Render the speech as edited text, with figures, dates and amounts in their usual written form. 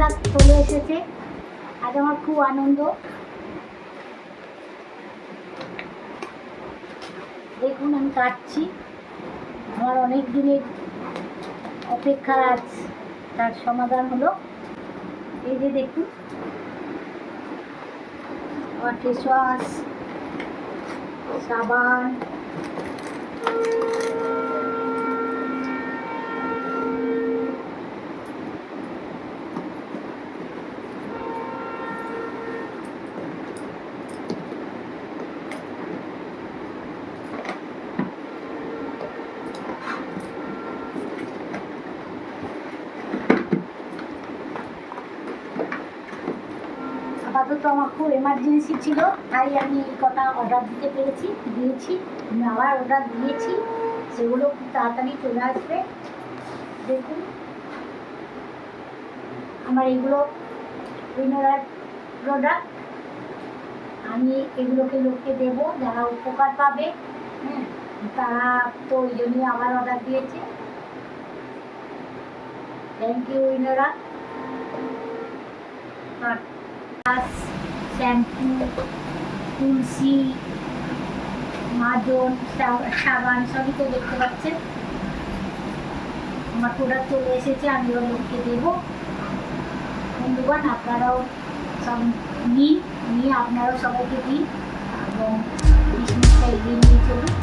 Product চলে এসেছে। আজ আমার খুব আনন্দ। দেখুন আমি কাটছি, আমার অনেক দিনের অপেক্ষা আজ তার সমাধান হলো। এই যে দেখুন আমার ফেস ওয়াশ, সাবান, আপাতত আমার খুব এমার্জেন্সি ছিল, তাই আমি এই কটা অর্ডার দিয়েছি। আমি আবার অর্ডার দিয়েছি, সেগুলো খুব তাড়াতাড়ি চলে আসবে। দেখুন আমার এগুলো উইনার প্রোডাক্ট, আমি এগুলোকে লোককে দেবো যারা উপকার পাবে। হ্যাঁ, তারা তো ওই জন্যই আবার অর্ডার দিয়েছে। থ্যাংক ইউ উইনারা। শ্যাম্পু, তুলসী, মাজন, সাবান সবই তো দেখতে পাচ্ছেন। আমার প্রোডাক্ট চলে এসেছে, আমি ওর লোককে দেবো। বন্ধুগণ আপনারাও সব নিয়ে আপনারাও সবাইকে দিন এবং বিজনেসটা এগিয়ে নিয়ে চলুন।